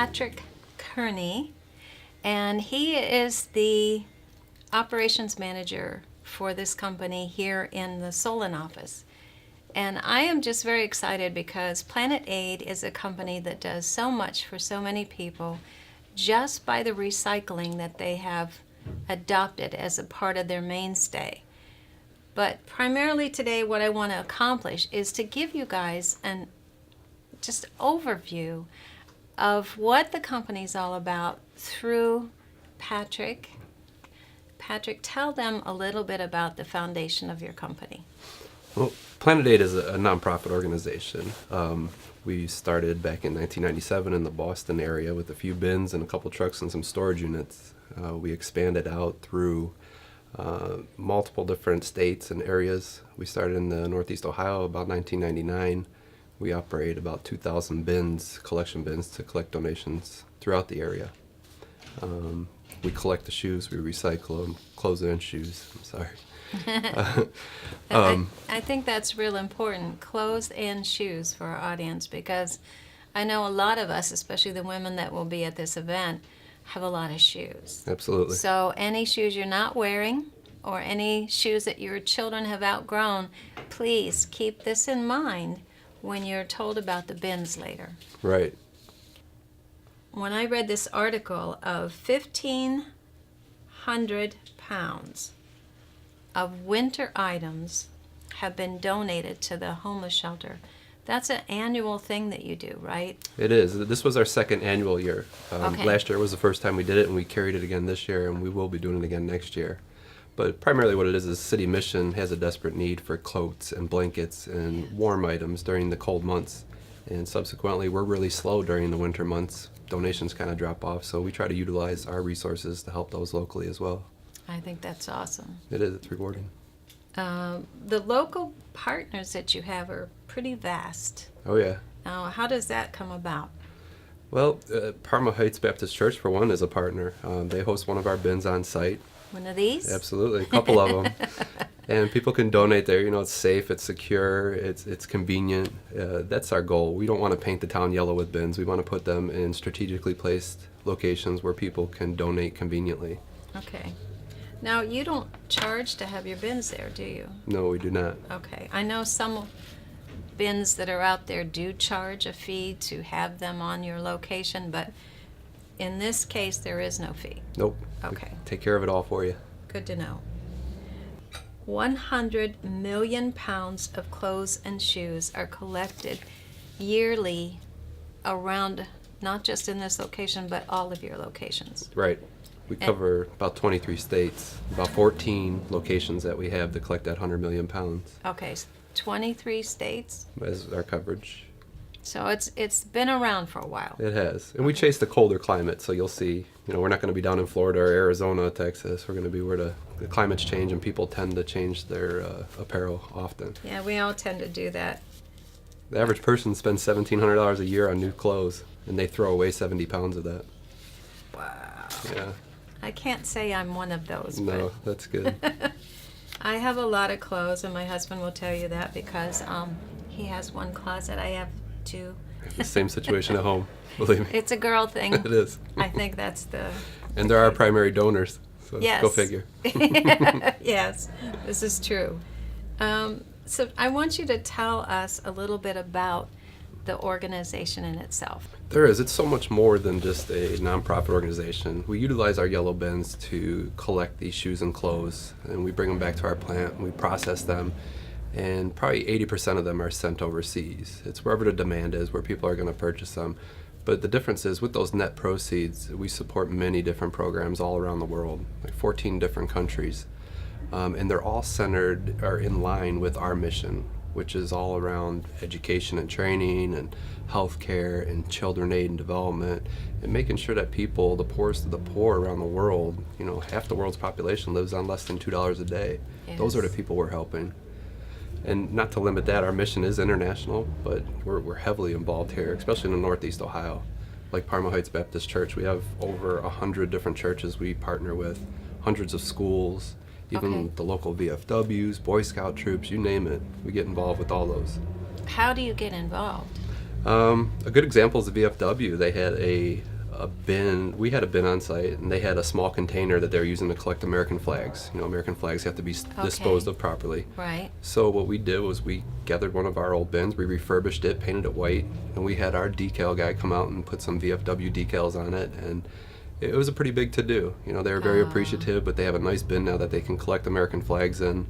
Patrick Kearney, and he is the operations manager for this company here in the Solon office. And I am just very excited because Planet Aid is a company that does so much for so many people just by the recycling that they have adopted as a part of their mainstay. But primarily today what I want to accomplish is to give you guys an just overview of what the company's all about through Patrick. Patrick, tell them a little bit about the foundation of your company. Well, Planet Aid is a nonprofit organization. We started back in 1997 in the Boston area with a few bins and a couple trucks and some storage units. We expanded out through multiple different states and areas. We started in the Northeast Ohio about 1999. We operate about 2,000 bins, collection bins, to collect donations throughout the area. We collect the shoes, we recycle them, clothes and shoes. I'm sorry. I think that's real important, clothes and shoes for our audience, because I know a lot of us, especially the women that will be at this event, have a lot of shoes. Absolutely. So any shoes you're not wearing or any shoes that your children have outgrown, please keep this in mind when you're told about the bins later. Right. When I read this article of 1,500 pounds of winter items have been donated to the homeless shelter. That's an annual thing that you do, right? It is. This was our second annual year. Okay. Last year was the first time we did it, and we carried it again this year, and we will be doing it again next year. But primarily what it is city mission has a desperate need for coats and blankets and warm items during the cold months. And subsequently, we're really slow during the winter months. Donations kind of drop off, so we try to utilize our resources to help those locally as well. I think that's awesome. It is. It's rewarding. The local partners that you have are pretty vast. Oh, yeah. Now, how does that come about? Well, Parma Heights Baptist Church, for one, is a partner. They host one of our bins on site. One of these? Absolutely, a couple of them. And people can donate there. You know, it's safe, it's secure, it's convenient. That's our goal. We don't want to paint the town yellow with bins. We want to put them in strategically placed locations where people can donate conveniently. Okay. Now, you don't charge to have your bins there, do you? No, we do not. Okay. I know some bins that are out there do charge a fee to have them on your location, but in this case, there is no fee. Nope. Okay. We take care of it all for you. Good to know. 100 million pounds of clothes and shoes are collected yearly around, not just in this location, but all of your locations. Right. We cover about 23 states, about 14 locations that we have to collect that 100 million pounds. Okay, 23 states. As our coverage. So it's been around for a while. It has. And we chase the colder climate, so you'll see, we're not going to be down in Florida or Arizona, Texas. We're going to be where the climates change and people tend to change their apparel often. Yeah, we all tend to do that. The average person spends $1,700 a year on new clothes, and they throw away 70 pounds of that. Wow. Yeah. I can't say I'm one of those. No, that's good. I have a lot of clothes, and my husband will tell you that because he has one closet. I have two. The same situation at home, believe me. It's a girl thing. It is. I think that's the... And there are primary donors, so Yes. Go figure. Yes, this is true. So I want you to tell us a little bit about the organization in itself. There is. It's so much more than just a nonprofit organization. We utilize our yellow bins to collect these shoes and clothes, and we bring them back to our plant, and we process them, and probably 80% of them are sent overseas. It's wherever the demand is, where people are going to purchase them. But the difference is, with those net proceeds, we support many different programs all around the world, like 14 different countries, and they're all centered or in line with our mission, which is all around education and training and healthcare and children aid and development, and making sure that people, the poorest of the poor around the world, half the world's population lives on less than $2 a day. Yes. Those are the people we're helping. And not to limit that, our mission is international, but we're heavily involved here, especially in the Northeast Ohio. Like Parma Heights Baptist Church, we have over 100 different churches we partner with, hundreds of schools, even Okay. the local VFWs, Boy Scout troops, you name it. We get involved with all those. How do you get involved? A good example is the VFW. They had a a bin. We had a bin on site, and they had a small container that they were using to collect American flags. You know, American flags have to be disposed of properly. Right. So what we did was we gathered one of our old bins, we refurbished it, painted it white, and we had our decal guy come out and put some VFW decals on it, and it was a pretty big to-do. You know, they were very appreciative, but they have a nice bin now that they can collect American flags in.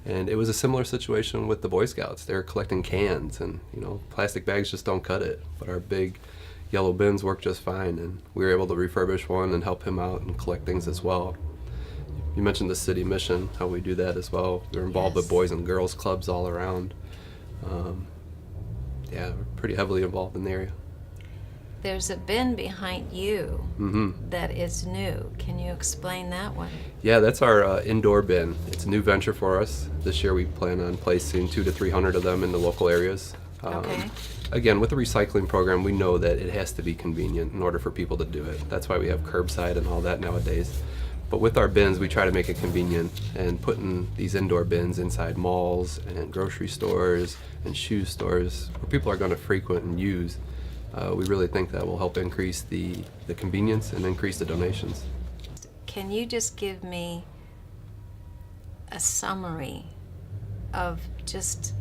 And it was a similar situation with the Boy Scouts. They were collecting cans, and you know, plastic bags just don't cut it. But our big yellow bins work just fine, and we were able to refurbish one and help him out and collect things as well. You mentioned the city mission, how we do that as well. We're involved with boys and girls clubs all around. Yeah, we're pretty heavily involved in the area. There's a bin behind you that is new. Can you explain that one? Yeah, that's our indoor bin. It's a new venture for us. This year we plan on placing 200 to 300 of them in the local areas. Okay. Again, with the recycling program, we know that it has to be convenient in order for people to do it. That's why we have curbside and all that nowadays. But with our bins, we try to make it convenient, and putting these indoor bins inside malls and grocery stores and shoe stores where people are going to frequent and use, we really think that will help increase the convenience and increase the donations. Can you just give me a summary of just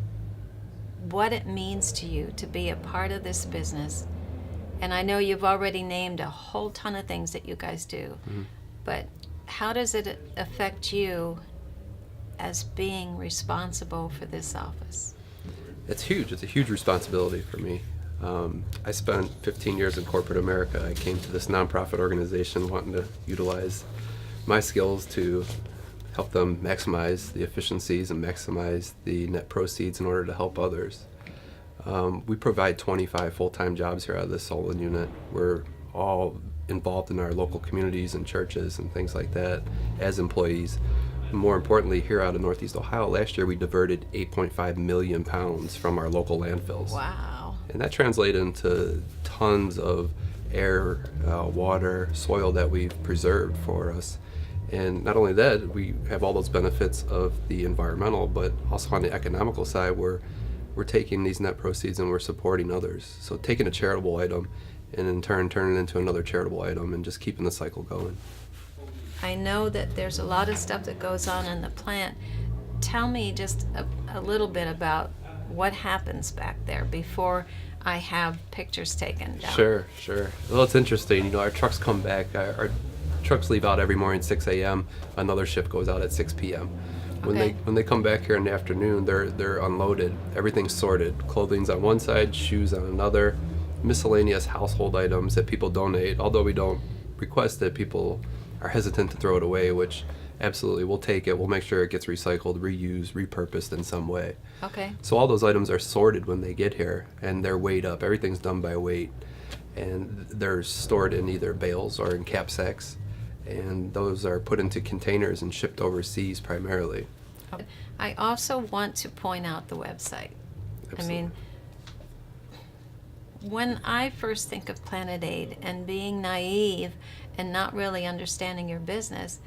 what it means to you to be a part of this business? And I know you've already named a whole ton of things that you guys do, but how does it affect you as being responsible for this office? It's huge. It's a huge responsibility for me. I spent 15 years in corporate America. I came to this nonprofit organization wanting to utilize my skills to help them maximize the efficiencies and maximize the net proceeds in order to help others. We provide 25 full-time jobs here out of this Solon unit. We're all involved in our local communities and churches and things like that as employees. More importantly, here out of Northeast Ohio, last year we diverted 8.5 million pounds from our local landfills. Wow. And that translated into tons of air, water, soil that we've preserved for us. And not only that, we have all those benefits of the environmental, but also on the economical side, we're taking these net proceeds and we're supporting others. So taking a charitable item and in turn turning it into another charitable item and just keeping the cycle going. I know that there's a lot of stuff that goes on in the plant. Tell me just a little bit about what happens back there before I have pictures taken down. Sure. Well, it's interesting. You know, our trucks come back. Our trucks leave out every morning 6 a.m. Another shift goes out at 6 p.m. When they come back here in the afternoon, they're unloaded. Everything's sorted. Clothing's on one side, shoes on another, miscellaneous household items that people donate. Although we don't request it, people are hesitant to throw it away, which absolutely we'll take it. We'll make sure it gets recycled, reused, repurposed in some way. Okay. So all those items are sorted when they get here, and they're weighed up. Everything's done by weight, and they're stored in either bales or in cap sacks, and those are put into containers and shipped overseas primarily. I also want to point out the website. Absolutely. I mean, when I first think of Planet Aid and being naive and not really understanding your business,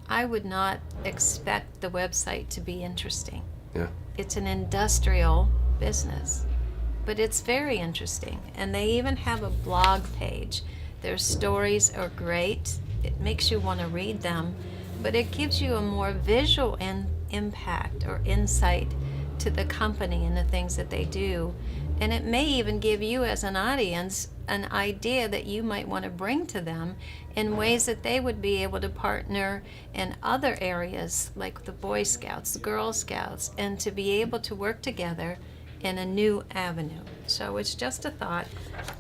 I would not expect the website to be interesting. Yeah. It's an industrial business, but it's very interesting. And they even have a blog page. Their stories are great. It makes you want to read them, but it gives you a more visual impact or insight to the company and the things that they do. And it may even give you as an audience an idea that you might want to bring to them in ways that they would be able to partner in other areas like the Boy Scouts, the Girl Scouts, and to be able to work together in a new avenue. So it's just a thought.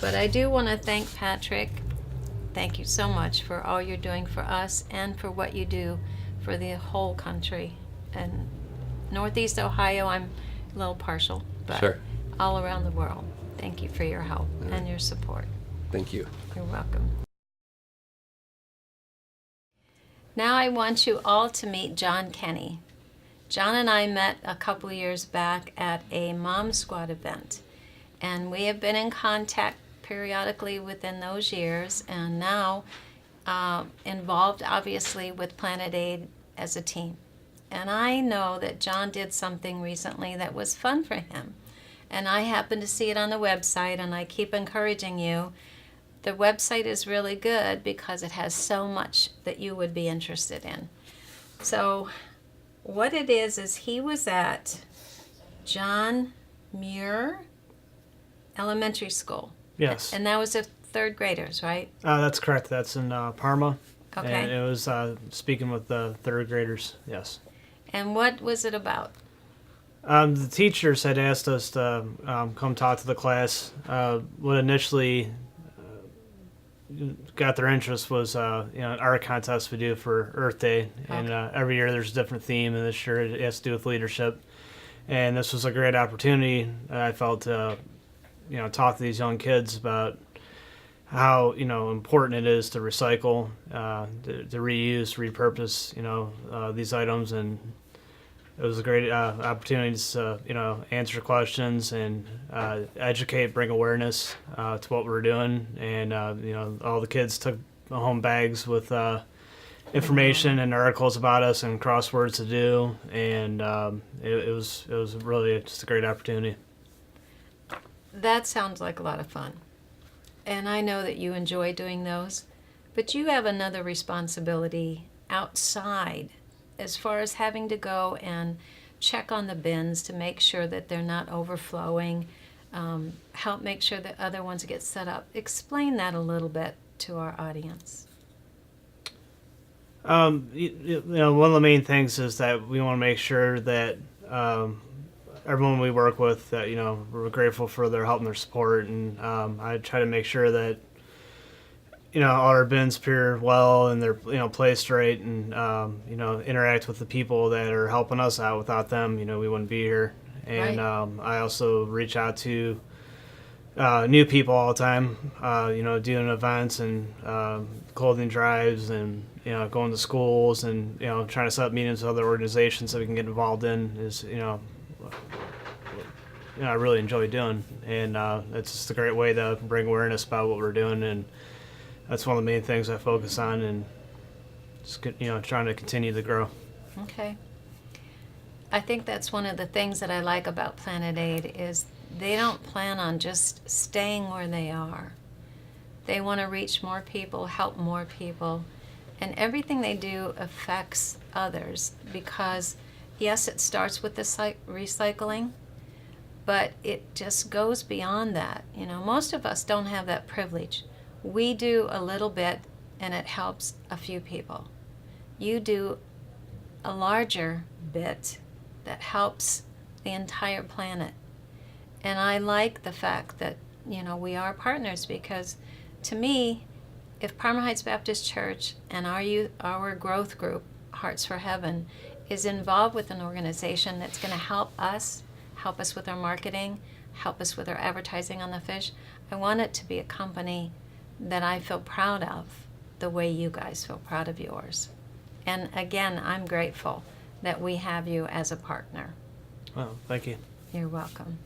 But I do want to thank Patrick. Thank you so much for all you're doing for us and for what you do for the whole country. And Northeast Ohio, I'm a little partial, but Sure. all around the world. Thank you for your help and your support. Thank you. You're welcome. Now I want you all to meet John Kearney. John and I met a couple years back at a Mom Squad event, and we have been in contact periodically within those years, and now involved obviously with Planet Aid as a team. And I know that John did something recently that was fun for him. And I happened to see it on the website, and I keep encouraging you, the website is really good because it has so much that you would be interested in. So what it is he was at John Muir Elementary School. Yes. And that was the third graders, right? That's correct. That's in Parma. Okay. And it was speaking with the third graders, yes. And what was it about? The teachers had asked us to come talk to the class. What initially got their interest was an art contest we do for Earth Day. And every year there's a different theme, and this year it has to do with leadership. And this was a great opportunity, I felt, to talk to these young kids about how important it is to recycle, to reuse, repurpose, these items, and it was a great opportunity to answer questions and educate, bring awareness to what we're doing, and all the kids took home bags with information and articles about us and crosswords to do, and it was really just a great opportunity. That sounds like a lot of fun. And I know that you enjoy doing those, but you have another responsibility outside as far as having to go and check on the bins to make sure that they're not overflowing, help make sure that other ones get set up. Explain that a little bit to our audience. One of the main things is that we want to make sure that everyone we work with, that we're grateful for their help and their support, and I try to make sure that all our bins appear well and they're placed right, and interact with the people that are helping us out. Without them, we wouldn't be here. And Right. I also reach out to new people all the time, doing events and clothing drives, and going to schools, and trying to set up meetings with other organizations that we can get involved in is I really enjoy doing, and it's just a great way to bring awareness about what we're doing, and that's one of the main things I focus on, and just trying to continue to grow. Okay. I think that's one of the things that I like about Planet Aid is they don't plan on just staying where they are. They want to reach more people, help more people, and everything they do affects others because, yes, it starts with the recycling, but it just goes beyond that. Most of us don't have that privilege. We do a little bit, and it helps a few people. You do a larger bit that helps the entire planet. And I like the fact that, we are partners because, to me, if Parma Heights Baptist Church and our growth group, Hearts for Heaven, is involved with an organization that's going to help us with our marketing, help us with our advertising on the fish, I want it to be a company that I feel proud of the way you guys feel proud of yours. And again, I'm grateful that we have you as a partner. Well, thank you. You're welcome.